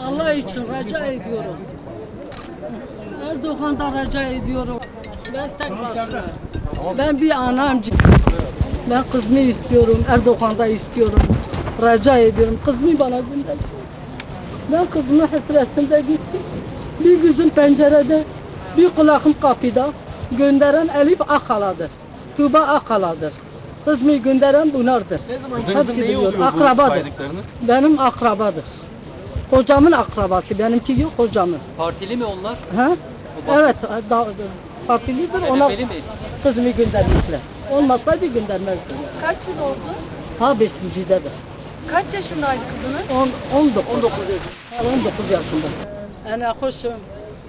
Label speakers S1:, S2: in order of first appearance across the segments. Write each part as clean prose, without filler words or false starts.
S1: Allah için rica ediyorum. Erdoğan'dan rica ediyorum. Ben tek başıma. Ben bir anam. Ben kızımı istiyorum. Erdoğan'da istiyorum. Rica ediyorum. Kızımı bana göndersin. Ben kızımın hasretinde gittim. Bir gözüm pencerede, bir kulağım kapıda. Gönderen Elif Akala'dır. Tuğba Akala'dır. Kızımı gönderen bunlardır.
S2: Kızınızın neyi oluyor bu
S1: akrabadır.
S2: saydıklarınız?
S1: Benim akrabadır. Kocamın akrabası, benimki yok kocamın.
S3: Partili mi onlar?
S1: Ha? Evet, partilidir. Ona
S3: HDP'li mi?
S1: kızımı göndermişler. Olmasaydı göndermezdim.
S4: Kaç yıl oldu?
S1: Ha 5.'dedir.
S4: Kaç yaşındaydı kızınız?
S1: 19 yaşında. Ana hoşum.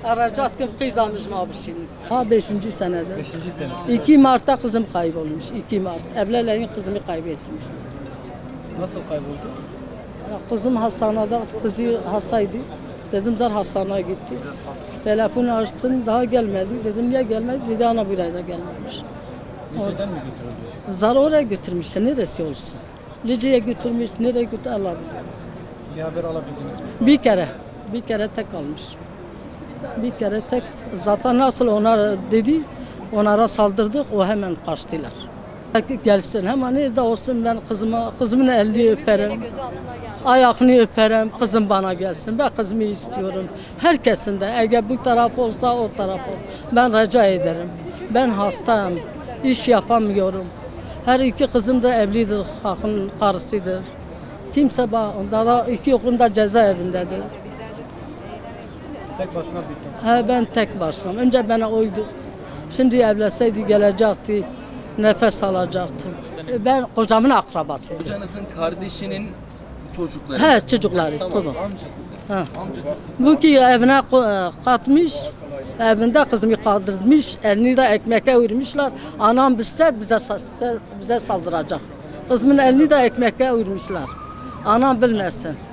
S1: Aracaktım kızlamışım abi şimdi. Ha 5. senedir.
S5: 5. senesi.
S1: 2 Mart'ta kızım kaybolmuş. 2 Mart. Evliliğin kızımı kaybetmiş.
S5: Nasıl kayboldu?
S1: Kızım hastanede, kızı hastaydı. Dedim zar hastaneye gitti. Telefonu açtım daha gelmedi. Dedim ya gelmedi. Dedi ana bir ayda gelmemiş.
S5: Lice'den mi götürüldü?
S1: Zar oraya götürmüşse neresi olsun. Lice'ye götürmüş, nereye götür Allah bilir.
S5: Bir haber alabildiniz mi?
S1: Bir kere tek kalmış. Bir kere tek, zaten nasıl ona dedi, onlara saldırdık, o hemen kaçtılar. Gelsin, hemen nerede olsun ben kızımın elini öperim, ayağını öperim, kızım bana gelsin. Ben kızımı istiyorum. Herkesin de, eğer bu taraf olsa o taraf olsa, ben rica ederim. Ben hastayım, iş yapamıyorum. Her iki kızım da evlidir, halkın karısıdır. Kimse onlara 2 okulunda cezaevindedir.
S5: Tek başına büyüttüm.
S1: Ben tek başıma. Önce bana oydu. Şimdi evlenseydi gelecekti, nefes alacaktı. Ben kocamın akrabası.
S2: Kocanızın kardeşinin çocukları.
S1: He çocukları. Tamam. Ha.
S2: Amca kızı.
S1: Bu ki evine katmış, evinde kızımı kaldırmış, elini de ekmeğe vurmuşlar. Anam bize saldıracak. Kızımın elini de ekmeğe vurmuşlar. Anam bilmesin.